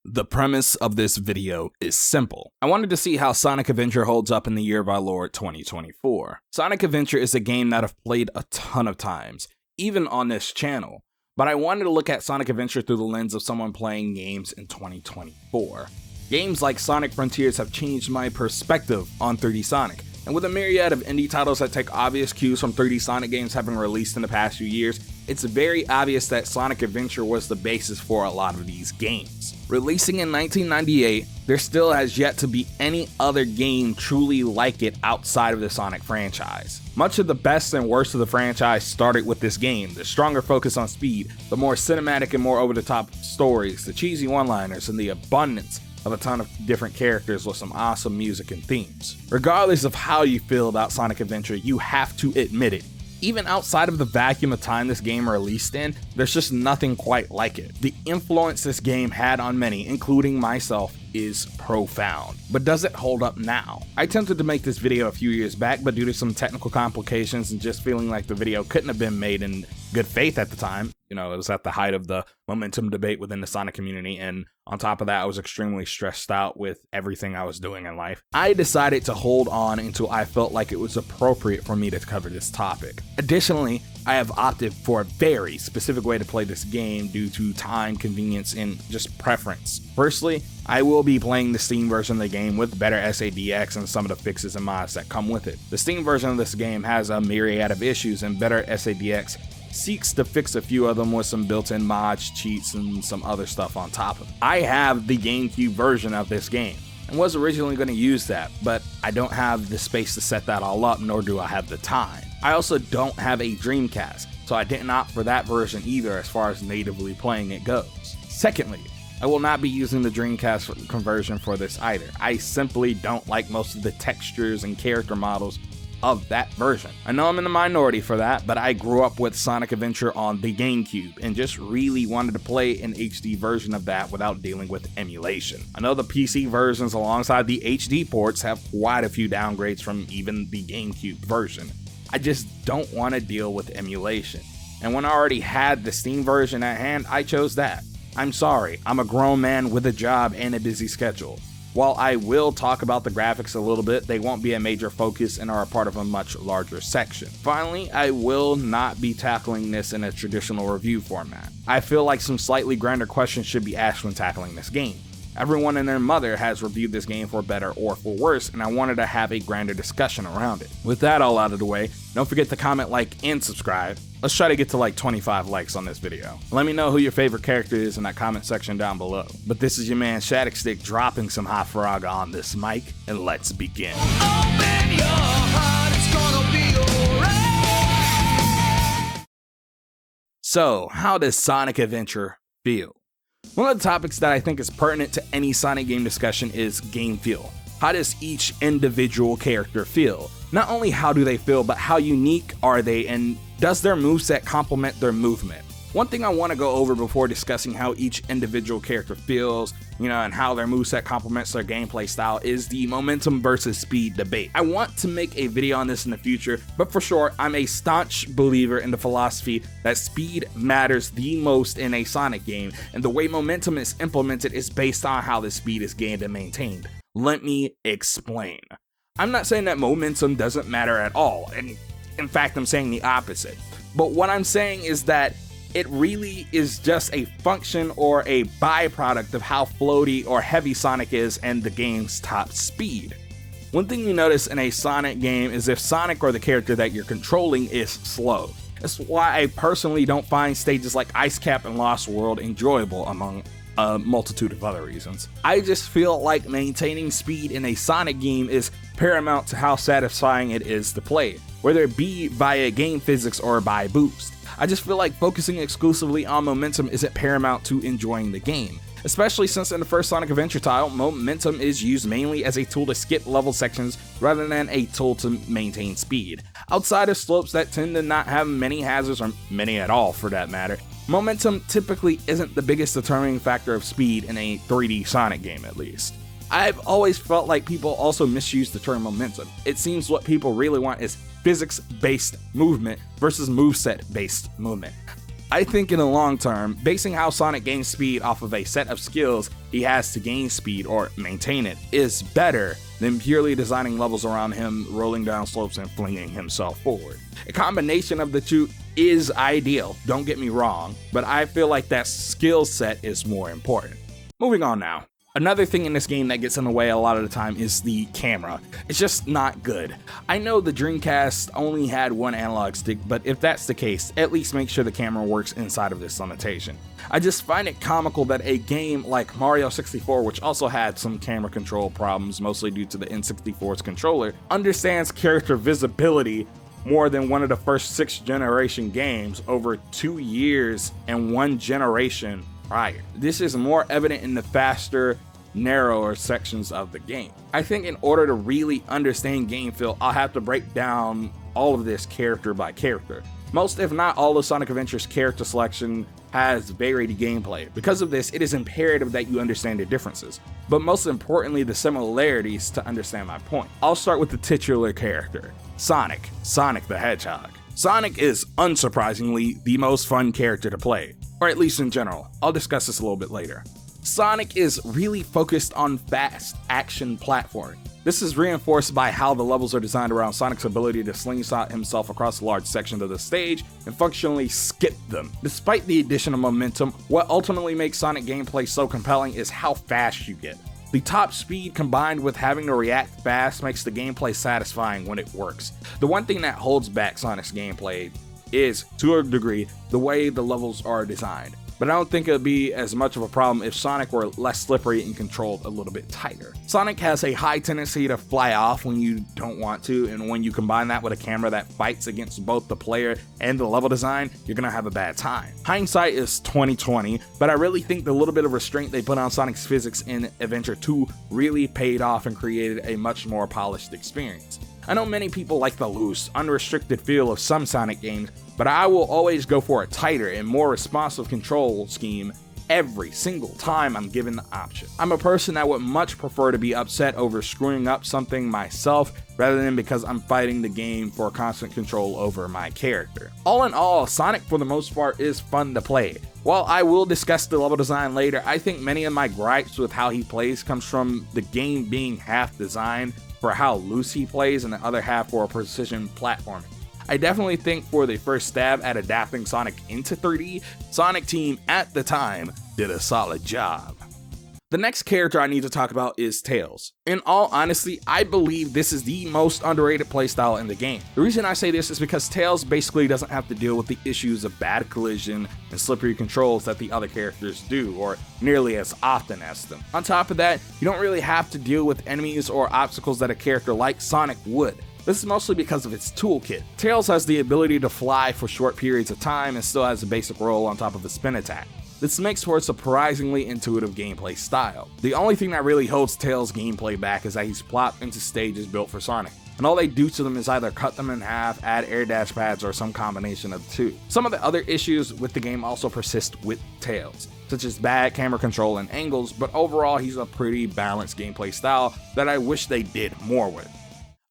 The premise of this video is simple. I wanted to see how Sonic Adventure holds up in the year of our Lord 2024. Sonic Adventure is a game that I've played a ton of times, even on this channel, but I wanted to look at Sonic Adventure through the lens of someone playing games in 2024. Games like Sonic Frontiers have changed my perspective on 3D Sonic, and with a myriad of indie titles that take obvious cues from 3D Sonic games having released in the past few years, it's very obvious that Sonic Adventure was the basis for a lot of these games. Releasing in 1998, there still has yet to be any other game truly like it outside of the Sonic franchise. Much of the best and worst of the franchise started with this game, the stronger focus on speed, the more cinematic and more over-the-top stories, the cheesy one-liners, and the abundance of a ton of different characters with some awesome music and themes. Regardless of how you feel about Sonic Adventure, you have to admit it. Even outside of the vacuum of time this game released in, there's just nothing quite like it. The influence this game had on many, including myself, is profound. But does it hold up now? I attempted to make this video a few years back, but due to some technical complications and just feeling like the video couldn't have been made in good faith at the time, it was at the height of the momentum debate within the Sonic community, and on top of that, I was extremely stressed out with everything I was doing in life. I decided to hold on until I felt like it was appropriate for me to cover this topic. Additionally, I have opted for a very specific way to play this game due to time, convenience, and just preference. Firstly, I will be playing the Steam version of the game with better SADX and some of the fixes and mods that come with it. The Steam version of this game has a myriad of issues, and better SADX seeks to fix a few of them with some built-in mods, cheats, and some other stuff on top of it. I have the GameCube version of this game and was originally going to use that, but I don't have the space to set that all up, nor do I have the time. I also don't have a Dreamcast, so I didn't opt for that version either as far as natively playing it goes. Secondly, I will not be using the Dreamcast conversion for this either. I simply don't like most of the textures and character models of that version. I know I'm in the minority for that, but I grew up with Sonic Adventure on the GameCube and just really wanted to play an HD version of that without dealing with emulation. I know the PC versions alongside the HD ports have quite a few downgrades from even the GameCube version. I just don't want to deal with emulation. And when I already had the Steam version at hand, I chose that. I'm sorry, I'm a grown man with a job and a busy schedule. While I will talk about the graphics a little bit, they won't be a major focus and are a part of a much larger section. Finally, I will not be tackling this in a traditional review format. I feel like some slightly grander questions should be asked when tackling this game. Everyone and their mother has reviewed this game for better or for worse, and I wanted to have a grander discussion around it. With that all out of the way, don't forget to comment, like, and subscribe. Let's try to get to like 25 likes on this video. Let me know who your favorite character is in that comment section down below. But this is your man Shadicstick dropping some hot frog on this mic, and let's begin. Open your heart, it's gonna be alright. So, how does Sonic Adventure feel? One of the topics that I think is pertinent to any Sonic game discussion is game feel. How does each individual character feel? Not only how do they feel, but how unique are they, and does their moveset complement their movement? One thing I want to go over before discussing how each individual character feels, and how their moveset complements their gameplay style is the momentum versus speed debate. I want to make a video on this in the future, but for sure, I'm a staunch believer in the philosophy that speed matters the most in a Sonic game, and the way momentum is implemented is based on how the speed is gained and maintained. Let me explain. I'm not saying that momentum doesn't matter at all, and in fact, I'm saying the opposite. But what I'm saying is that it really is just a function or a byproduct of how floaty or heavy Sonic is and the game's top speed. One thing you notice in a Sonic game is if Sonic or the character that you're controlling is slow. That's why I personally don't find stages like Ice Cap and Lost World enjoyable, among a multitude of other reasons. I just feel like maintaining speed in a Sonic game is paramount to how satisfying it is to play, whether it be via game physics or by boost. I just feel like focusing exclusively on momentum isn't paramount to enjoying the game, especially since in the first Sonic Adventure title, momentum is used mainly as a tool to skip level sections rather than a tool to maintain speed. Outside of slopes that tend to not have many hazards, or many at all for that matter, momentum typically isn't the biggest determining factor of speed in a 3D Sonic game, at least. I've always felt like people also misuse the term momentum. It seems what people really want is physics-based movement versus moveset-based movement. I think in the long term, basing how Sonic gains speed off of a set of skills he has to gain speed or maintain it is better than purely designing levels around him rolling down slopes and flinging himself forward. A combination of the two is ideal, don't get me wrong, but I feel like that skill set is more important. Moving on now. Another thing in this game that gets in the way a lot of the time is the camera. It's just not good. I know the Dreamcast only had one analog stick, but if that's the case, at least make sure the camera works inside of this limitation. I just find it comical that a game like Mario 64, which also had some camera control problems, mostly due to the N64's controller, understands character visibility more than one of the first 6th generation games over 2 years and 1 generation prior. This is more evident in the faster, narrower sections of the game. I think in order to really understand game feel, I'll have to break down all of this character by character. Most, if not all, of Sonic Adventure's character selection has varied gameplay. Because of this, it is imperative that you understand the differences, but most importantly, the similarities to understand my point. I'll start with the titular character, Sonic the Hedgehog. Sonic is, unsurprisingly, the most fun character to play, or at least in general. I'll discuss this a little bit later. Sonic is really focused on fast action platforming. This is reinforced by how the levels are designed around Sonic's ability to slingshot himself across large sections of the stage and functionally skip them. Despite the addition of momentum, what ultimately makes Sonic gameplay so compelling is how fast you get. The top speed combined with having to react fast makes the gameplay satisfying when it works. The one thing that holds back Sonic's gameplay is, to a degree, the way the levels are designed. But I don't think it would be as much of a problem if Sonic were less slippery and controlled a little bit tighter. Sonic has a high tendency to fly off when you don't want to, and when you combine that with a camera that fights against both the player and the level design, you're gonna have a bad time. Hindsight is 2020, but I really think the little bit of restraint they put on Sonic's physics in Adventure 2 really paid off and created a much more polished experience. I know many people like the loose, unrestricted feel of some Sonic games, but I will always go for a tighter and more responsive control scheme every single time I'm given the option. I'm a person that would much prefer to be upset over screwing up something myself rather than because I'm fighting the game for constant control over my character. All in all, Sonic for the most part is fun to play. While I will discuss the level design later, I think many of my gripes with how he plays comes from the game being half designed for how loose he plays and the other half for precision platforming. I definitely think for the first stab at adapting Sonic into 3D, Sonic Team at the time did a solid job. The next character I need to talk about is Tails. In all honesty, I believe this is the most underrated playstyle in the game. The reason I say this is because Tails basically doesn't have to deal with the issues of bad collision and slippery controls that the other characters do, or nearly as often as them. On top of that, you don't really have to deal with enemies or obstacles that a character like Sonic would. This is mostly because of its toolkit. Tails has the ability to fly for short periods of time and still has a basic roll on top of a spin attack. This makes for a surprisingly intuitive gameplay style. The only thing that really holds Tails' gameplay back is that he's plopped into stages built for Sonic, and all they do to them is either cut them in half, add air dash pads, or some combination of the two. Some of the other issues with the game also persist with Tails, such as bad camera control and angles, but overall he's a pretty balanced gameplay style that I wish they did more with.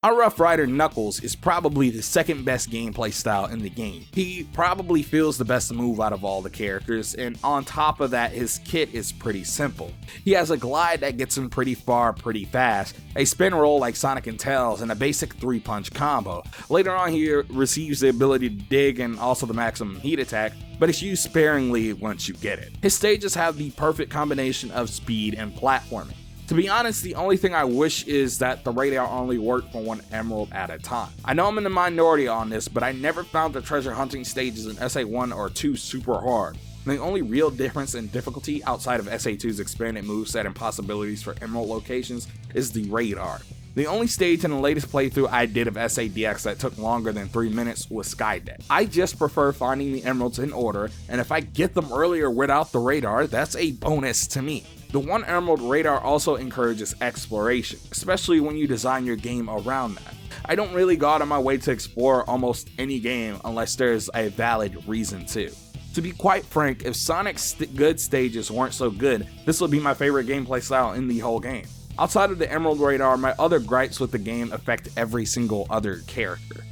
Our Rough Rider Knuckles is probably the second best gameplay style in the game. He probably feels the best move out of all the characters, and on top of that, his kit is pretty simple. He has a glide that gets him pretty far pretty fast, a spin roll like Sonic and Tails, and a basic 3-punch combo. Later on, he receives the ability to dig and also the maximum heat attack, but it's used sparingly once you get it. His stages have the perfect combination of speed and platforming. To be honest, the only thing I wish is that the radar only worked for 1 emerald at a time. I know I'm in the minority on this, but I never found the treasure hunting stages in SA1 or 2 super hard. The only real difference in difficulty outside of SA2's expanded moveset and possibilities for emerald locations is the radar. The only stage in the latest playthrough I did of SADX that took longer than 3 minutes was Skydeck. I just prefer finding the emeralds in order, and if I get them earlier without the radar, that's a bonus to me. The 1 emerald radar also encourages exploration, especially when you design your game around that. I don't really go out of my way to explore almost any game unless there's a valid reason to. To be quite frank, if Sonic's good stages weren't so good, this would be my favorite gameplay style in the whole game. Outside of the emerald radar, my other gripes with the game affect every single other character.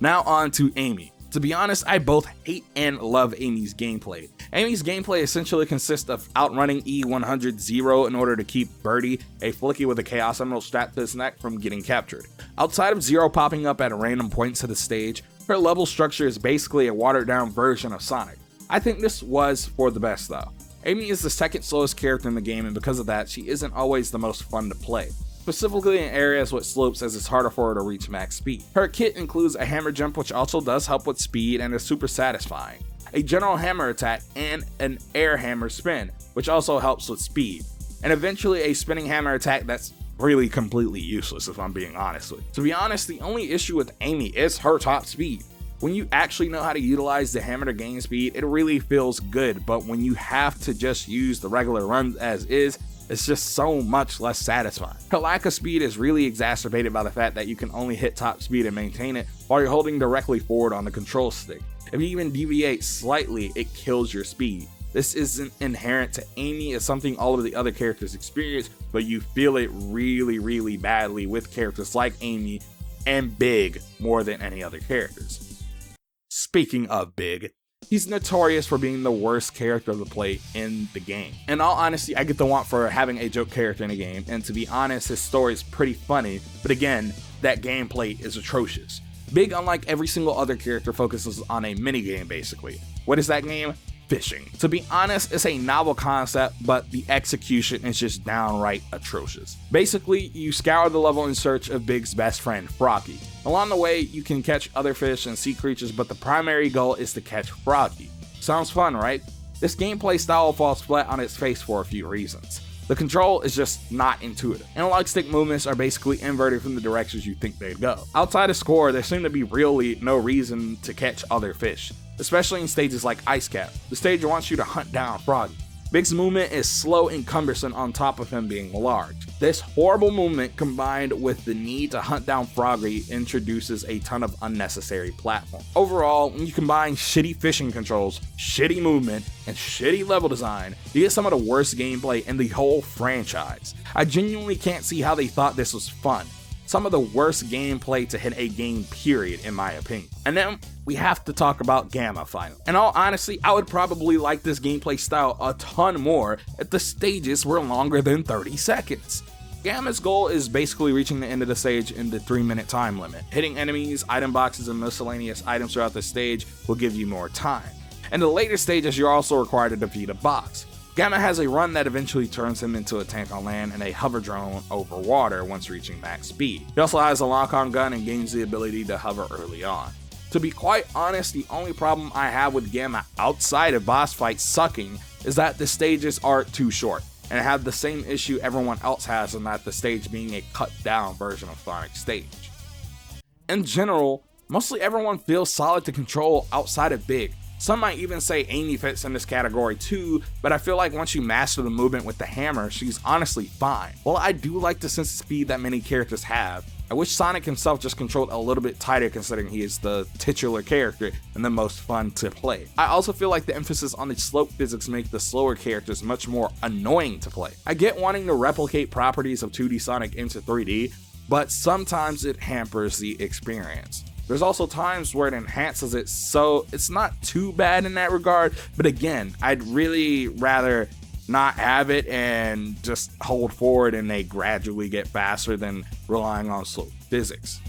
Now on to Amy. To be honest, I both hate and love Amy's gameplay. Amy's gameplay essentially consists of outrunning E100 Zero in order to keep Birdie, a flicky with a Chaos Emerald strapped to his neck, from getting captured. Outside of Zero popping up at random points of the stage, her level structure is basically a watered down version of Sonic. I think this was for the best though. Amy is the second slowest character in the game, and because of that, she isn't always the most fun to play, specifically in areas with slopes, as it's harder for her to reach max speed. Her kit includes a hammer jump, which also does help with speed and is super satisfying, a general hammer attack, and an air hammer spin, which also helps with speed, and eventually a spinning hammer attack that's really completely useless if I'm being honest with you. To be honest, the only issue with Amy is her top speed. When you actually know how to utilize the hammer to gain speed, it really feels good, but when you have to just use the regular runs as is, it's just so much less satisfying. Her lack of speed is really exacerbated by the fact that you can only hit top speed and maintain it while you're holding directly forward on the control stick. If you even deviate slightly, it kills your speed. This isn't inherent to Amy, it's something all of the other characters experience, but you feel it really badly with characters like Amy and Big more than any other characters. Speaking of Big, he's notorious for being the worst character to play in the game. In all honesty, I get the want for having a joke character in a game, and to be honest, his story is pretty funny, but again, that gameplay is atrocious. Big, unlike every single other character, focuses on a minigame basically. What is that game? Fishing. To be honest, it's a novel concept, but the execution is just downright atrocious. Basically, you scour the level in search of Big's best friend, Froggy. Along the way, you can catch other fish and sea creatures, but the primary goal is to catch Froggy. Sounds fun, right? This gameplay style falls flat on its face for a few reasons. The control is just not intuitive. Analog stick movements are basically inverted from the directions you think they'd go. Outside of score, there seem to be really no reason to catch other fish, especially in stages like Ice Cap. The stage wants you to hunt down Froggy. Big's movement is slow and cumbersome on top of him being large. This horrible movement combined with the need to hunt down Froggy introduces a ton of unnecessary platform. Overall, when you combine shitty fishing controls, shitty movement, and shitty level design, you get some of the worst gameplay in the whole franchise. I genuinely can't see how they thought this was fun. Some of the worst gameplay to hit a game, period, in my opinion. And then we have to talk about Gamma finally. In all honesty, I would probably like this gameplay style a ton more if the stages were longer than 30 seconds. Gamma's goal is basically reaching the end of the stage in the 3-minute time limit. Hitting enemies, item boxes, and miscellaneous items throughout the stage will give you more time. In the later stages, you're also required to defeat a boss. Gamma has a run that eventually turns him into a tank on land and a hover drone over water once reaching max speed. He also has a lock-on gun and gains the ability to hover early on. To be quite honest, the only problem I have with Gamma outside of boss fights sucking is that the stages are too short, and have the same issue everyone else has in that the stage being a cut down version of Sonic's stage. In general, mostly everyone feels solid to control outside of Big. Some might even say Amy fits in this category too, but I feel like once you master the movement with the hammer, she's honestly fine. While I do like the sense of speed that many characters have, I wish Sonic himself just controlled a little bit tighter considering he is the titular character and the most fun to play. I also feel like the emphasis on the slope physics make the slower characters much more annoying to play. I get wanting to replicate properties of 2D Sonic into 3D, but sometimes it hampers the experience. There's also times where it enhances it, so it's not too bad in that regard, but again, I'd really rather not have it and just hold forward and they gradually get faster than relying on slow physics.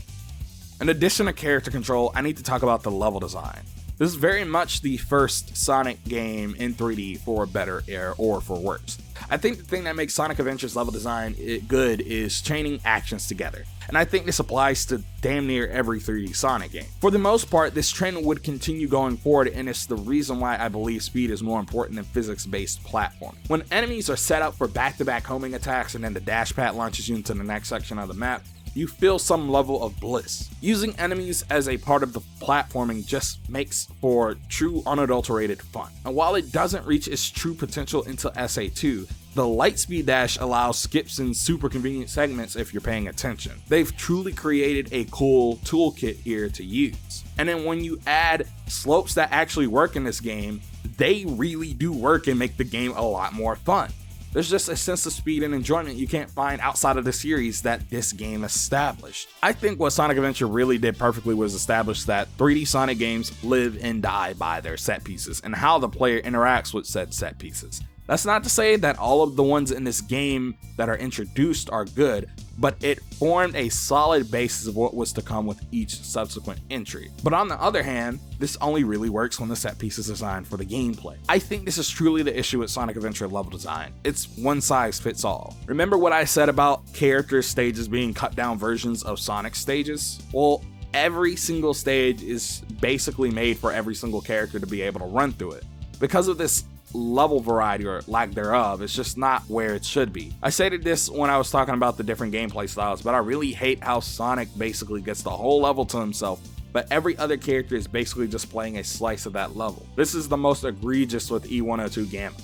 In addition to character control, I need to talk about the level design. This is very much the first Sonic game in 3D for better or for worse. I think the thing that makes Sonic Adventure's level design good is chaining actions together, and I think this applies to damn near every 3D Sonic game. For the most part, this trend would continue going forward, and it's the reason why I believe speed is more important than physics-based platform. When enemies are set up for back-to-back homing attacks and then the dash pad launches you into the next section of the map, you feel some level of bliss. Using enemies as a part of the platforming just makes for true unadulterated fun. And while it doesn't reach its true potential until SA2, the Lightspeed Dash allows skips in super convenient segments if you're paying attention. They've truly created a cool toolkit here to use. And then when you add slopes that actually work in this game, they really do work and make the game a lot more fun. There's just a sense of speed and enjoyment you can't find outside of the series that this game established. I think what Sonic Adventure really did perfectly was establish that 3D Sonic games live and die by their set pieces and how the player interacts with said set pieces. That's not to say that all of the ones in this game that are introduced are good, but it formed a solid basis of what was to come with each subsequent entry. But on the other hand, this only really works when the set piece is designed for the gameplay. I think this is truly the issue with Sonic Adventure level design. It's one size fits all. Remember what I said about character stages being cut down versions of Sonic stages? Well, every single stage is basically made for every single character to be able to run through it. Because of this level variety or lack thereof, it's just not where it should be. I stated this when I was talking about the different gameplay styles, but I really hate how Sonic basically gets the whole level to himself, but every other character is basically just playing a slice of that level. This is the most egregious with E102 Gamma.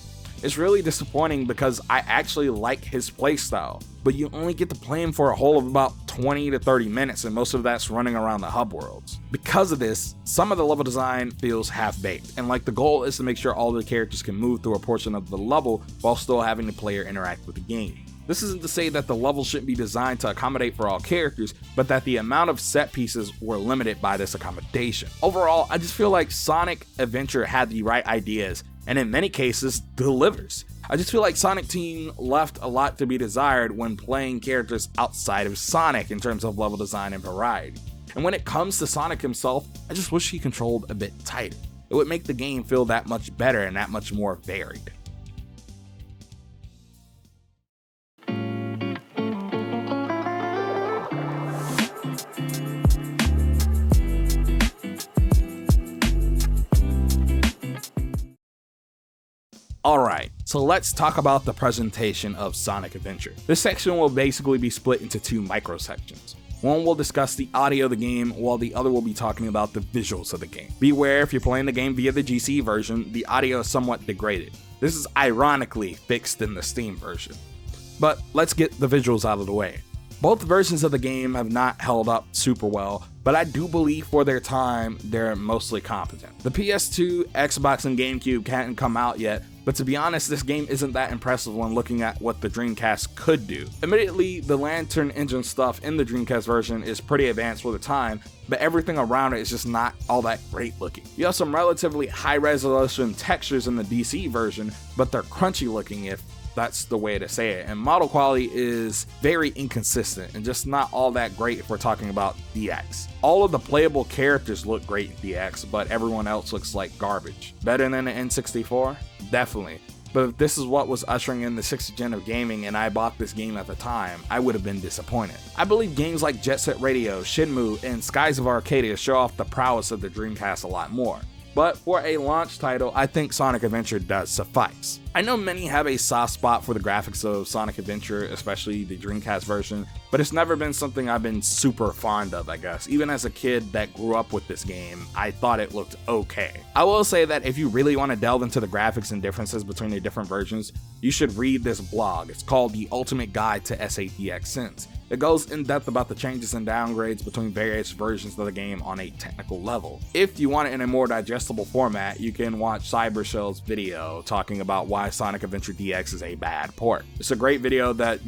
It's really disappointing because I actually like his playstyle, but you only get to play him for a whole of about 20 to 30 minutes, and most of that's running around the hub worlds. Because of this, some of the level design feels half-baked, and like the goal is to make sure all the characters can move through a portion of the level while still having the player interact with the game. This isn't to say that the level shouldn't be designed to accommodate for all characters, but that the amount of set pieces were limited by this accommodation. Overall, I just feel like Sonic Adventure had the right ideas, and in many cases, delivers. I just feel like Sonic Team left a lot to be desired when playing characters outside of Sonic in terms of level design and variety. And when it comes to Sonic himself, I just wish he controlled a bit tighter. It would make the game feel that much better and that much more varied. Alright, so let's talk about the presentation of Sonic Adventure. This section will basically be split into two micro sections. One will discuss the audio of the game, while the other will be talking about the visuals of the game. Beware, if you're playing the game via the GC version, the audio is somewhat degraded. This is ironically fixed in the Steam version. But let's get the visuals out of the way. Both versions of the game have not held up super well, but I do believe for their time, they're mostly competent. The PS2, Xbox, and GameCube hadn't come out yet, but to be honest, this game isn't that impressive when looking at what the Dreamcast could do. Admittedly, the Lantern engine stuff in the Dreamcast version is pretty advanced for the time, but everything around it is just not all that great looking. You have some relatively high resolution textures in the DC version, but they're crunchy looking if that's the way to say it, and model quality is very inconsistent and just not all that great if we're talking about DX. All of the playable characters look great in DX, but everyone else looks like garbage. Better than the N64? Definitely. But if this is what was ushering in the 6th gen of gaming and I bought this game at the time, I would have been disappointed. I believe games like Jet Set Radio, Shenmue, and Skies of Arcadia show off the prowess of the Dreamcast a lot more. But for a launch title, I think Sonic Adventure does suffice. I know many have a soft spot for the graphics of Sonic Adventure, especially the Dreamcast version, but it's never been something I've been super fond of, I guess. Even as a kid that grew up with this game, I thought it looked okay. I will say that if you really want to delve into the graphics and differences between the different versions, you should read this blog. It's called The Ultimate Guide to SATX Sense. It goes in depth about the changes and downgrades between various versions of the game on a technical level. If you want it in a more digestible format, you can watch Cybershell's video talking about why Sonic Adventure DX is a bad port. It's a great video that,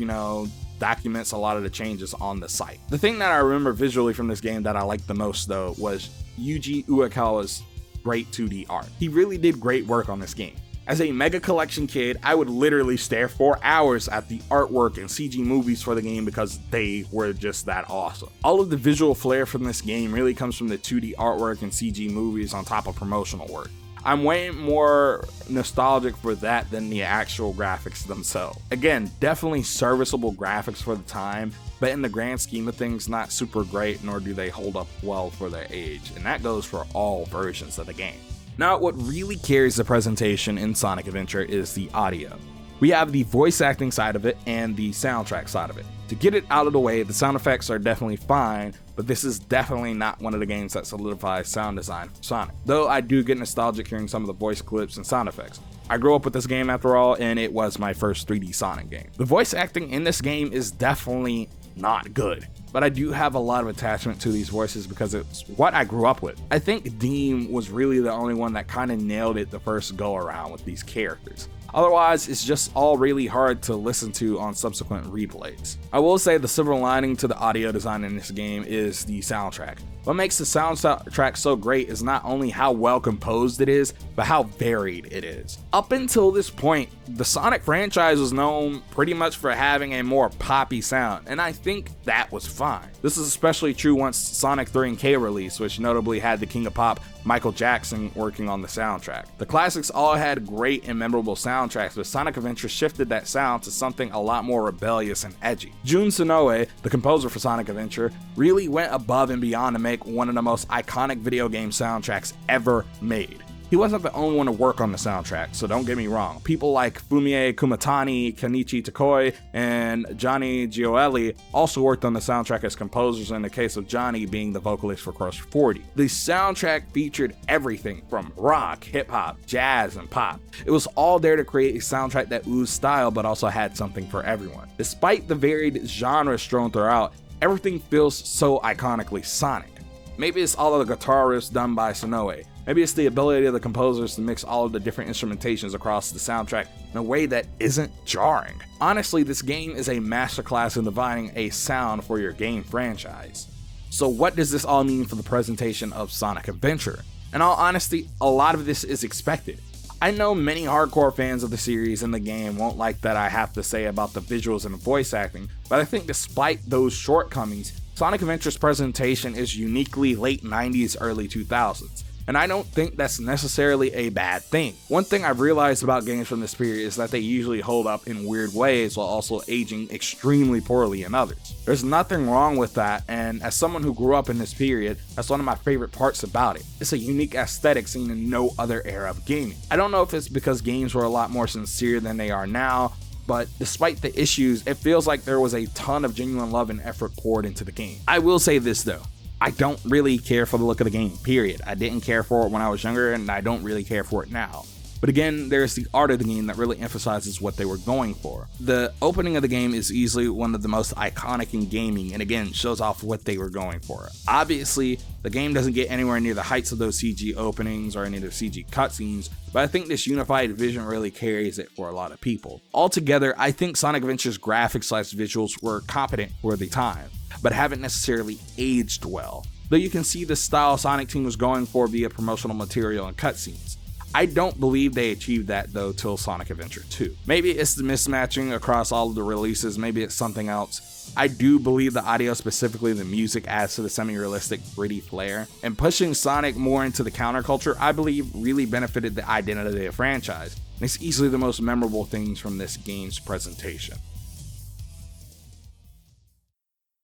documents a lot of the changes on the site. The thing that I remember visually from this game that I liked the most though was Yuji Uekawa's great 2D art. He really did great work on this game. As a Mega Collection kid, I would literally stare for hours at the artwork and CG movies for the game because they were just that awesome. All of the visual flair from this game really comes from the 2D artwork and CG movies on top of promotional work. I'm way more nostalgic for that than the actual graphics themselves. Again, definitely serviceable graphics for the time, but in the grand scheme of things, not super great, nor do they hold up well for their age, and that goes for all versions of the game. Now, what really carries the presentation in Sonic Adventure is the audio. We have the voice acting side of it and the soundtrack side of it. To get it out of the way, the sound effects are definitely fine, but this is definitely not one of the games that solidifies sound design for Sonic. Though I do get nostalgic hearing some of the voice clips and sound effects. I grew up with this game after all, and it was my first 3D Sonic game. The voice acting in this game is definitely not good, but I do have a lot of attachment to these voices because it's what I grew up with. I think Deem was really the only one that kind of nailed it the first go around with these characters. Otherwise, it's just all really hard to listen to on subsequent replays. I will say the silver lining to the audio design in this game is the soundtrack. What makes the soundtrack so great is not only how well composed it is, but how varied it is. Up until this point, the Sonic franchise was known pretty much for having a more poppy sound, and I think that was fine. This is especially true once Sonic 3&K released, which notably had the King of Pop, Michael Jackson, working on the soundtrack. The classics all had great and memorable soundtracks, but Sonic Adventure shifted that sound to something a lot more rebellious and edgy. Jun Sonoe, the composer for Sonic Adventure, really went above and beyond to make one of the most iconic video game soundtracks ever made. He wasn't the only one to work on the soundtrack, so don't get me wrong. People like Fumie Kumatani, Kenichi Takoi, and Johnny Gioeli also worked on the soundtrack as composers, in the case of Johnny being the vocalist for Crush 40. The soundtrack featured everything from rock, hip-hop, jazz, and pop. It was all there to create a soundtrack that oozed style but also had something for everyone. Despite the varied genres strewn throughout, everything feels so iconically Sonic. Maybe it's all of the guitar riffs done by Sonoe. Maybe it's the ability of the composers to mix all of the different instrumentations across the soundtrack in a way that isn't jarring. Honestly, this game is a masterclass in dividing a sound for your game franchise. So what does this all mean for the presentation of Sonic Adventure? In all honesty, a lot of this is expected. I know many hardcore fans of the series and the game won't like that I have to say about the visuals and voice acting, but I think despite those shortcomings, Sonic Adventure's presentation is uniquely late 90s, early 2000s. And I don't think that's necessarily a bad thing. One thing I've realized about games from this period is that they usually hold up in weird ways while also aging extremely poorly in others. There's nothing wrong with that, and as someone who grew up in this period, that's one of my favorite parts about it. It's a unique aesthetic seen in no other era of gaming. I don't know if it's because games were a lot more sincere than they are now, but despite the issues, it feels like there was a ton of genuine love and effort poured into the game. I will say this though. I don't really care for the look of the game, period. I didn't care for it when I was younger, and I don't really care for it now. But again, there's the art of the game that really emphasizes what they were going for. The opening of the game is easily one of the most iconic in gaming, and again, shows off what they were going for. Obviously, the game doesn't get anywhere near the heights of those CG openings or any of the CG cutscenes, but I think this unified vision really carries it for a lot of people. Altogether, I think Sonic Adventure's graphics/visuals were competent for the time, but haven't necessarily aged well, though you can see the style Sonic Team was going for via promotional material and cutscenes. I don't believe they achieved that though till Sonic Adventure 2. Maybe it's the mismatching across all of the releases, maybe it's something else. I do believe the audio, specifically the music, adds to the semi-realistic, gritty flair, and pushing Sonic more into the counterculture, I believe really benefited the identity of the franchise, and it's easily the most memorable things from this game's presentation.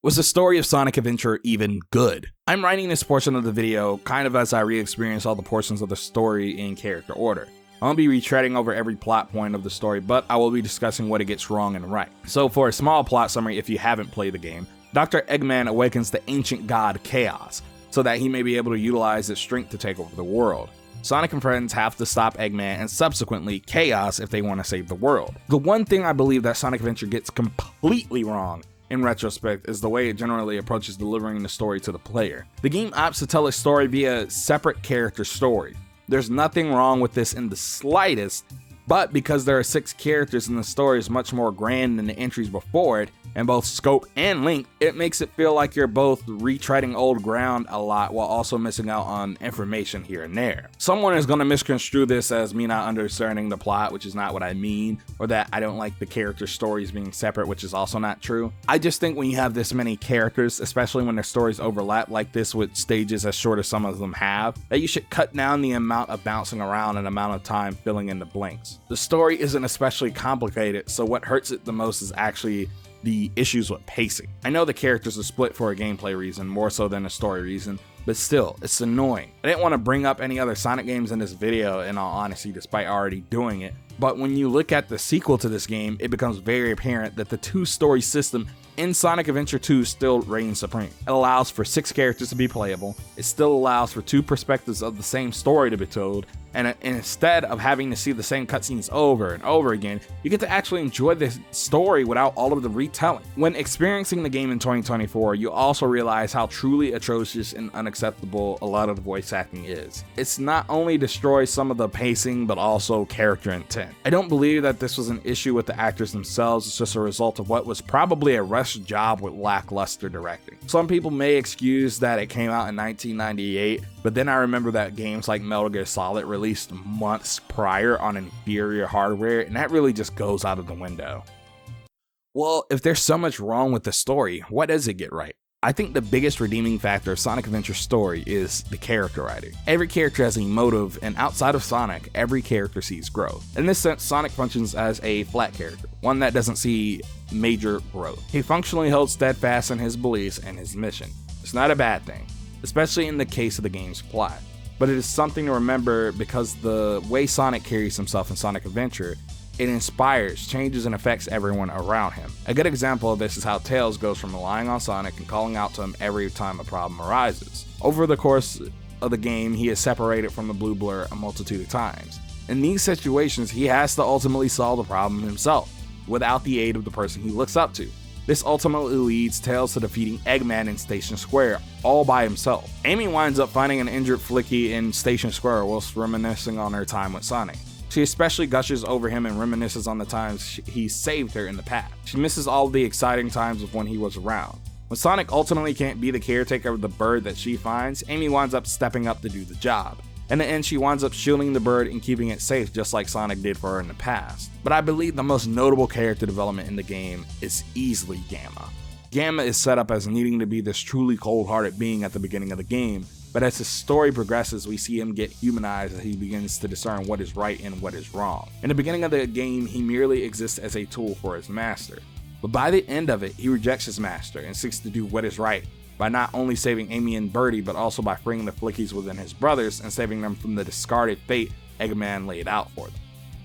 Was the story of Sonic Adventure even good? I'm writing this portion of the video kind of as I re-experience all the portions of the story in character order. I won't be retreading over every plot point of the story, but I will be discussing what it gets wrong and right. So for a small plot summary, if you haven't played the game, Dr. Eggman awakens the ancient god Chaos, so that he may be able to utilize his strength to take over the world. Sonic and friends have to stop Eggman and subsequently Chaos if they want to save the world. The one thing I believe that Sonic Adventure gets completely wrong in retrospect is the way it generally approaches delivering the story to the player. The game opts to tell a story via separate character story. There's nothing wrong with this in the slightest, but because there are 6 characters and the story is much more grand than the entries before it, in both scope and length, it makes it feel like you're both retreading old ground a lot while also missing out on information here and there. Someone is going to misconstrue this as me not understanding the plot, which is not what I mean, or that I don't like the character stories being separate, which is also not true. I just think when you have this many characters, especially when their stories overlap like this with stages as short as some of them have, that you should cut down the amount of bouncing around and amount of time filling in the blanks. The story isn't especially complicated, so what hurts it the most is actually the issues with pacing. I know the characters are split for a gameplay reason more so than a story reason, but still, it's annoying. I didn't want to bring up any other Sonic games in this video in all honesty, despite already doing it, but when you look at the sequel to this game, it becomes very apparent that the 2-story system in Sonic Adventure 2 still reigns supreme. It allows for 6 characters to be playable, it still allows for 2 perspectives of the same story to be told, And instead of having to see the same cutscenes over and over again, you get to actually enjoy the story without all of the retelling. When experiencing the game in 2024, you also realize how truly atrocious and unacceptable a lot of the voice acting is. It's not only destroys some of the pacing, but also character intent. I don't believe that this was an issue with the actors themselves, it's just a result of what was probably a rushed job with lackluster directing. Some people may excuse that it came out in 1998, but then I remember that games like Metal Gear Solid released months prior on inferior hardware, and that really just goes out of the window. Well, if there's so much wrong with the story, what does it get right? I think the biggest redeeming factor of Sonic Adventure's story is the character writing. Every character has a motive, and outside of Sonic, every character sees growth. In this sense, Sonic functions as a flat character, one that doesn't see major growth. He functionally holds steadfast in his beliefs and his mission. It's not a bad thing, especially in the case of the game's plot, but it is something to remember because the way Sonic carries himself in Sonic Adventure, it inspires, changes, and affects everyone around him. A good example of this is how Tails goes from relying on Sonic and calling out to him every time a problem arises. Over the course of the game, he is separated from the Blue Blur a multitude of times. In these situations, he has to ultimately solve the problem himself, without the aid of the person he looks up to. This ultimately leads Tails to defeating Eggman in Station Square all by himself. Amy winds up finding an injured Flicky in Station Square whilst reminiscing on her time with Sonic. She especially gushes over him and reminisces on the times he saved her in the past. She misses all of the exciting times of when he was around. When Sonic ultimately can't be the caretaker of the bird that she finds, Amy winds up stepping up to do the job. In the end, she winds up shielding the bird and keeping it safe just like Sonic did for her in the past. But I believe the most notable character development in the game is easily Gamma. Gamma is set up as needing to be this truly cold-hearted being at the beginning of the game, but as the story progresses, we see him get humanized as he begins to discern what is right and what is wrong. In the beginning of the game, he merely exists as a tool for his master. But by the end of it, he rejects his master and seeks to do what is right, by not only saving Amy and Birdie, but also by freeing the Flickies within his brothers and saving them from the discarded fate Eggman laid out for them.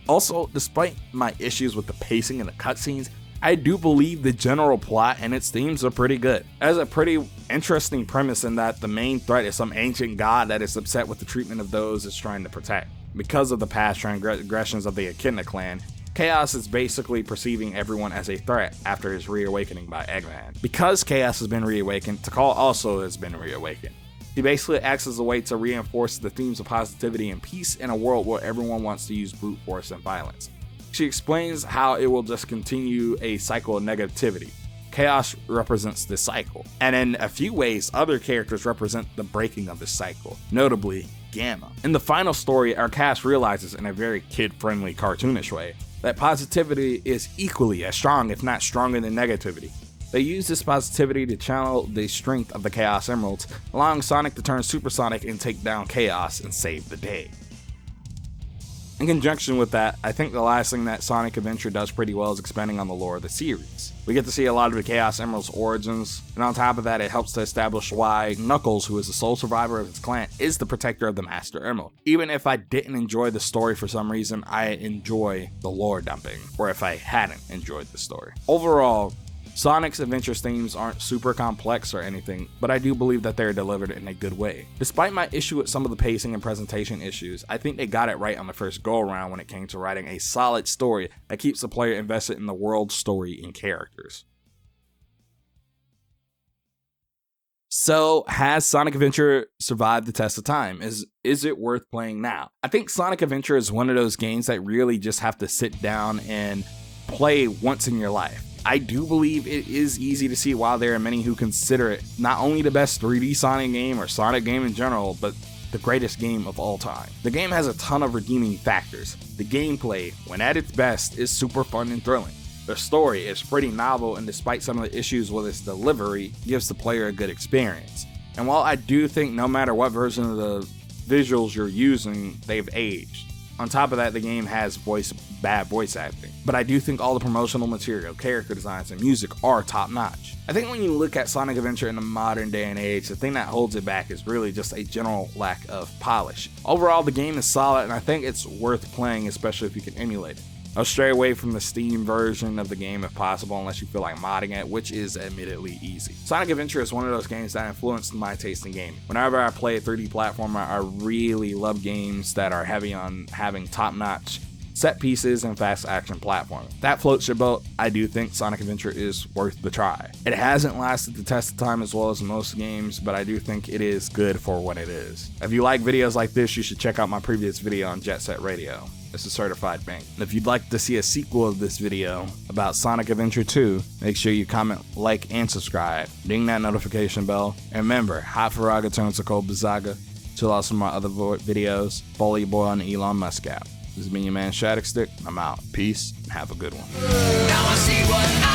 Also, despite my issues with the pacing and the cutscenes, I do believe the general plot and its themes are pretty good. It has a pretty interesting premise in that the main threat is some ancient god that is upset with the treatment of those it's trying to protect. Because of the past transgressions of the Echidna clan, Chaos is basically perceiving everyone as a threat after his reawakening by Eggman. Because Chaos has been reawakened, Tikal also has been reawakened. He basically acts as a way to reinforce the themes of positivity and peace in a world where everyone wants to use brute force and violence. She explains how it will just continue a cycle of negativity. Chaos represents this cycle, and in a few ways, other characters represent the breaking of this cycle, notably Gamma. In the final story, our cast realizes in a very kid-friendly, cartoonish way that positivity is equally as strong, if not stronger than negativity. They use this positivity to channel the strength of the Chaos Emeralds, allowing Sonic to turn supersonic and take down Chaos and save the day. In conjunction with that, I think the last thing that Sonic Adventure does pretty well is expanding on the lore of the series. We get to see a lot of the Chaos Emerald's origins, and on top of that, it helps to establish why Knuckles, who is the sole survivor of his clan, is the protector of the Master Emerald. Even if I didn't enjoy the story for some reason, I enjoy the lore dumping, or if I hadn't enjoyed the story. Overall, Sonic's Adventure themes aren't super complex or anything, but I do believe that they're delivered in a good way. Despite my issue with some of the pacing and presentation issues, I think they got it right on the first go-around when it came to writing a solid story that keeps the player invested in the world, story, and characters. So, has Sonic Adventure survived the test of time? Is it worth playing now? I think Sonic Adventure is one of those games that really just have to sit down and play once in your life. I do believe it is easy to see why there are many who consider it not only the best 3D Sonic game or Sonic game in general, but the greatest game of all time. The game has a ton of redeeming factors. The gameplay, when at its best, is super fun and thrilling. The story is pretty novel, and despite some of the issues with its delivery, gives the player a good experience. And while I do think no matter what version of the visuals you're using, they've aged. On top of that, the game has bad voice acting, but I do think all the promotional material, character designs, and music are top notch. I think when you look at Sonic Adventure in the modern day and age, the thing that holds it back is really just a general lack of polish. Overall, the game is solid, and I think it's worth playing, especially if you can emulate it. I'll stray away from the Steam version of the game if possible, unless you feel like modding it, which is admittedly easy. Sonic Adventure is one of those games that influenced my taste in gaming. Whenever I play a 3D platformer, I really love games that are heavy on having top-notch set pieces and fast action platforming. That floats your boat. I do think Sonic Adventure is worth the try. It hasn't lasted the test of time as well as most games, but I do think it is good for what it is. If you like videos like this, you should check out my previous video on Jet Set Radio. It's a certified bank. And if you'd like to see a sequel of this video about Sonic Adventure 2, make sure you comment, like, and subscribe. Ding that notification bell. And remember, Hot Faraga turns to Cold Bazaga. Chill out some of my other videos. Follow your boy on the Elon Musk app. This has been your man Shadicstick. I'm out. Peace and have a good one. Now I see what